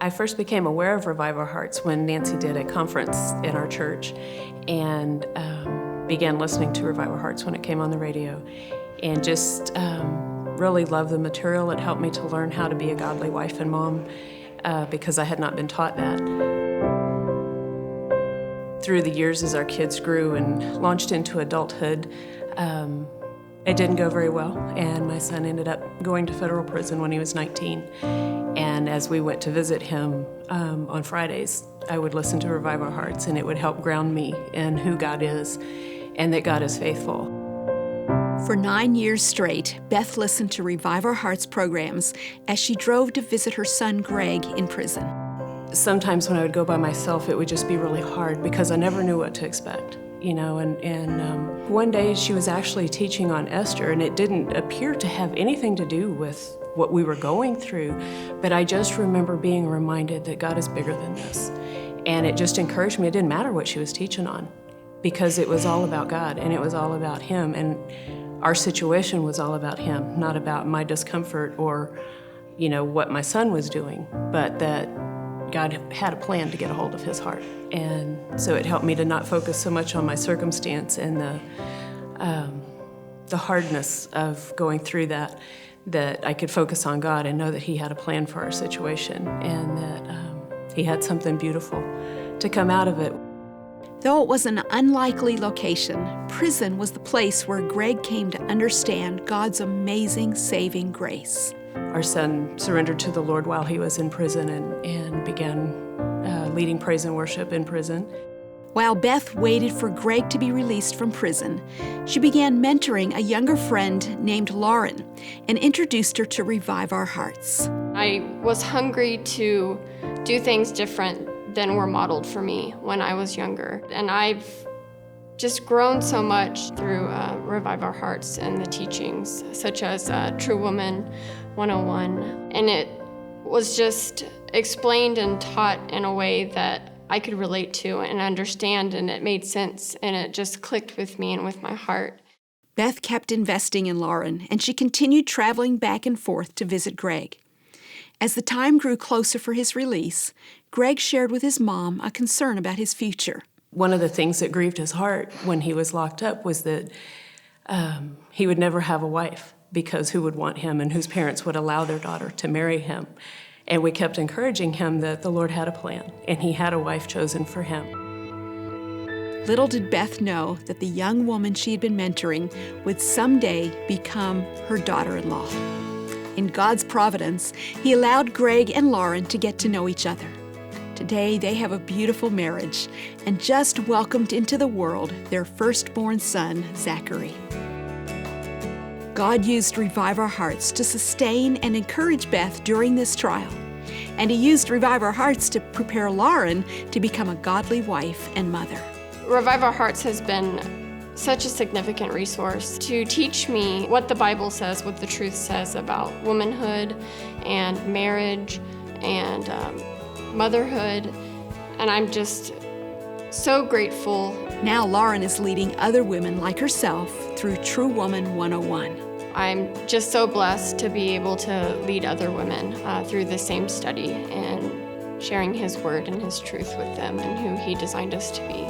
I first became aware of Revive Our Hearts when Nancy did a conference in our church and began listening to Revive Our Hearts when it came on the radio, and just really loved the material. It helped me to learn how to be a godly wife and mom because I had not been taught that. Through the years as our kids grew and launched into adulthood, it didn't go very well, and my son ended up going to federal prison when he was 19. And as we went to visit him on Fridays, I would listen to Revive Our Hearts, and it would help ground me in who God is and that God is faithful. For 9 years straight, Beth listened to Revive Our Hearts programs as she drove to visit her son Greg in prison. Sometimes when I would go by myself, it would just be really hard because I never knew what to expect. And one day she was actually teaching on Esther, and it didn't appear to have anything to do with what we were going through, but I just remember being reminded that God is bigger than this. And it just encouraged me. It didn't matter what she was teaching on because it was all about God and it was all about Him, and our situation was all about Him, not about my discomfort or, what my son was doing, but that God had a plan to get a hold of his heart. And so it helped me to not focus so much on my circumstance and the hardness of going through that I could focus on God and know that He had a plan for our situation and that He had something beautiful to come out of it. Though it was an unlikely location, prison was the place where Greg came to understand God's amazing saving grace. Our son surrendered to the Lord while he was in prison and began leading praise and worship in prison. While Beth waited for Greg to be released from prison, she began mentoring a younger friend named Lauren and introduced her to Revive Our Hearts. I was hungry to do things different than were modeled for me when I was younger. And I've just grown so much through Revive Our Hearts and the teachings, such as True Woman 101. And it was just explained and taught in a way that I could relate to and understand, and it made sense, and it just clicked with me and with my heart. Beth kept investing in Lauren, and she continued traveling back and forth to visit Greg. As the time grew closer for his release, Greg shared with his mom a concern about his future. One of the things that grieved his heart when he was locked up was that he would never have a wife, because who would want him and whose parents would allow their daughter to marry him? And we kept encouraging him that the Lord had a plan, and He had a wife chosen for him. Little did Beth know that the young woman she had been mentoring would someday become her daughter-in-law. In God's providence, He allowed Greg and Lauren to get to know each other. Today, they have a beautiful marriage and just welcomed into the world their firstborn son, Zachary. God used Revive Our Hearts to sustain and encourage Beth during this trial. And He used Revive Our Hearts to prepare Lauren to become a godly wife and mother. Revive Our Hearts has been such a significant resource to teach me what the Bible says, what the truth says about womanhood and marriage and motherhood. And I'm just so grateful. Now Lauren is leading other women like herself through True Woman 101. I'm just so blessed to be able to lead other women through the same study and sharing His word and His truth with them and who He designed us to be.